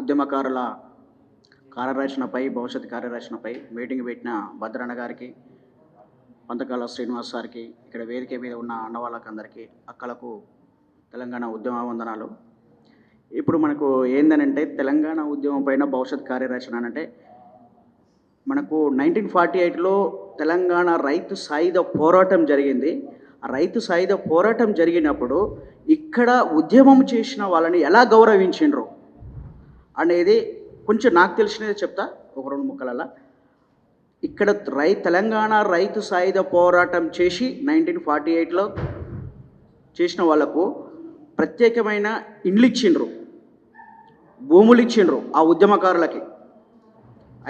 ఉద్యమకారుల కార్యరచనపై భవిష్యత్ కార్యరచనపై మీటింగ్ పెట్టిన భద్రన్న గారికి, పంతకాల శ్రీనివాస్ సార్కి, ఇక్కడ వేదిక మీద ఉన్న అన్నవాళ్ళకందరికీ, అక్కలకు తెలంగాణ ఉద్యమ వందనాలు. ఇప్పుడు మనకు ఏందనంటే తెలంగాణ ఉద్యమం పైన భవిష్యత్ కార్యరచన అంటే మనకు 1948లో తెలంగాణ రైతు సాయుధ పోరాటం జరిగింది. ఆ రైతు సాయుధ పోరాటం జరిగినప్పుడు ఇక్కడ ఉద్యమం చేసిన వాళ్ళని ఎలా గౌరవించిండ్రు అనేది కొంచెం నాకు తెలిసినది చెప్తా ఒక రెండు ముక్కలలా. ఇక్కడ తెలంగాణ రైతు సాయుధ పోరాటం చేసి 1948లో చేసిన వాళ్ళకు ప్రత్యేకమైన ఇండ్లు ఇచ్చిండ్రు, భూములు ఇచ్చిండ్రు. ఆ ఉద్యమకారులకి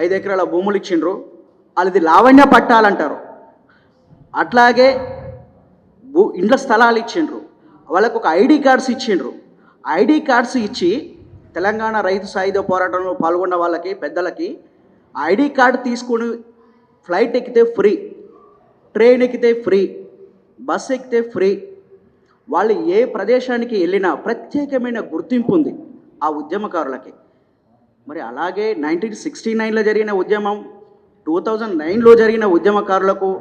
5 ఎకరాల భూములు ఇచ్చిండ్రు. వాళ్ళది లావణ్య పట్టాలంటారు. అట్లాగే ఇండ్ల స్థలాలు ఇచ్చిండ్రు. వాళ్ళకు ఒక ఐడి కార్డ్స్ ఇచ్చిండ్రు. ఐడి కార్డ్స్ ఇచ్చి తెలంగాణ రైతు సాయుధ పోరాటంలో పాల్గొన్న వాళ్ళకి, పెద్దలకి ఐడి కార్డు తీసుకొని ఫ్లైట్ ఎక్కితే ఫ్రీ, ట్రైన్ ఎక్కితే ఫ్రీ, బస్ ఎక్కితే ఫ్రీ. వాళ్ళు ఏ ప్రదేశానికి వెళ్ళినా ప్రత్యేకమైన గుర్తింపు ఉంది ఆ ఉద్యమకారులకి. మరి అలాగే 1969లో జరిగిన ఉద్యమం, 2009లో జరిగిన ఉద్యమకారులకు,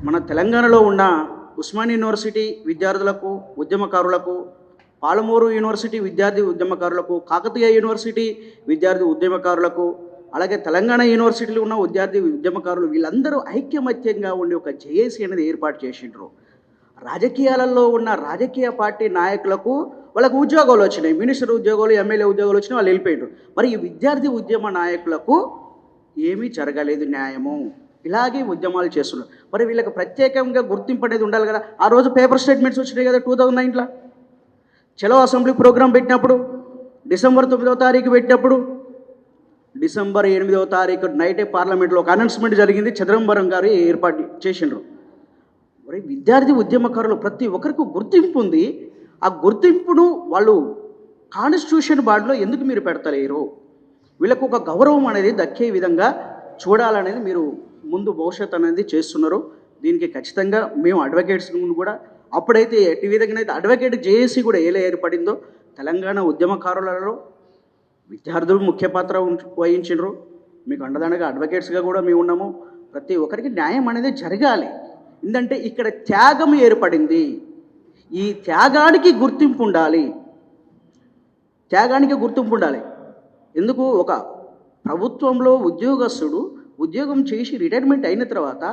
మన తెలంగాణలో ఉన్న ఉస్మానియా యూనివర్సిటీ విద్యార్థులకు, ఉద్యమకారులకు, పాలమూరు యూనివర్సిటీ విద్యార్థి ఉద్యమకారులకు, కాకతీయ యూనివర్సిటీ విద్యార్థి ఉద్యమకారులకు, అలాగే తెలంగాణ యూనివర్సిటీలో ఉన్న విద్యార్థి ఉద్యమకారులు, వీళ్ళందరూ ఐక్యమత్యంగా ఉండి ఒక జేఏసీ అనేది ఏర్పాటు చేసిండ్రు. రాజకీయాలలో ఉన్న రాజకీయ పార్టీ నాయకులకు వాళ్ళకు ఉద్యోగాలు వచ్చినాయి, మినిస్టర్ ఉద్యోగాలు, ఎమ్మెల్యే ఉద్యోగాలు వచ్చినాయి, వాళ్ళు వెళ్ళిపోయారు. మరి ఈ విద్యార్థి ఉద్యమ నాయకులకు ఏమీ జరగలేదు న్యాయము. ఇలాగే ఉద్యమాలు చేస్తున్నారు. మరి వీళ్ళకి ప్రత్యేకంగా గుర్తింపు అనేది ఉండాలి కదా. ఆ రోజు పేపర్ స్టేట్మెంట్స్ వచ్చినాయి కదా 2009లో. చలో అసెంబ్లీ ప్రోగ్రాం పెట్టినప్పుడు, డిసెంబర్ 9వ తారీఖు పెట్టినప్పుడు, డిసెంబర్ 8వ తారీఖు నైటే పార్లమెంట్లో ఒక అనౌన్స్మెంట్ జరిగింది. చిదంబరం గారు ఏర్పాటు చేసిండ్రు. మరి విద్యార్థి ఉద్యమకారులు ప్రతి ఒక్కరికి గుర్తింపు ఉంది. ఆ గుర్తింపును వాళ్ళు కాన్స్టిట్యూషన్ బాడీలో ఎందుకు మీరు పెడతలేరు? వీళ్ళకు ఒక గౌరవం అనేది దక్కే విధంగా చూడాలనేది మీరు ముందు భవిష్యత్ అనేది చేస్తున్నారు. దీనికి ఖచ్చితంగా మేము అడ్వకేట్స్ కూడా అప్పుడైతే ఎట్టి విధంగా అయితే అడ్వకేట్ జేఏసీ కూడా ఎలా ఏర్పడిందో తెలంగాణ ఉద్యమకారులలో విద్యార్థులు ముఖ్య పాత్ర వహించారు. మీకు అండదండగా అడ్వకేట్స్గా కూడా మేము ఉన్నాము. ప్రతి ఒక్కరికి న్యాయం అనేది జరగాలి. ఎందుకంటే ఇక్కడ త్యాగం ఏర్పడింది. ఈ త్యాగానికి గుర్తింపు ఉండాలి. త్యాగానికి గుర్తింపు ఉండాలి. ఎందుకు? ఒక ప్రభుత్వంలో ఉద్యోగస్తుడు ఉద్యోగం చేసి రిటైర్మెంట్ అయిన తర్వాత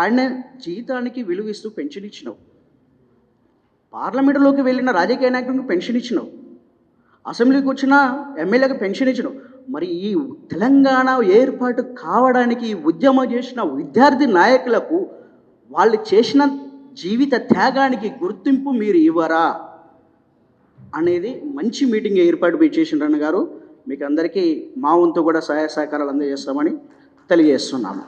ఆయన జీతానికి విలువిస్తూ పెన్షన్ ఇచ్చినావు. పార్లమెంటులోకి వెళ్ళిన రాజకీయ నాయకులకు పెన్షన్ ఇచ్చినావు. అసెంబ్లీకి వచ్చిన ఎమ్మెల్యేకి పెన్షన్ ఇచ్చినావు. మరి ఈ తెలంగాణ ఏర్పాటు కావడానికి ఉద్యమం చేసిన విద్యార్థి నాయకులకు వాళ్ళు చేసిన జీవిత త్యాగానికి గుర్తింపు మీరు ఇవ్వరా అనేది మంచి మీటింగ్ ఏర్పాటు చేసిండ్రు అన్న గారు. మీకు అందరికీ మా వంతు కూడా సహాయ సహకారాలు అందజేస్తామని తెలియజేస్తున్నాము.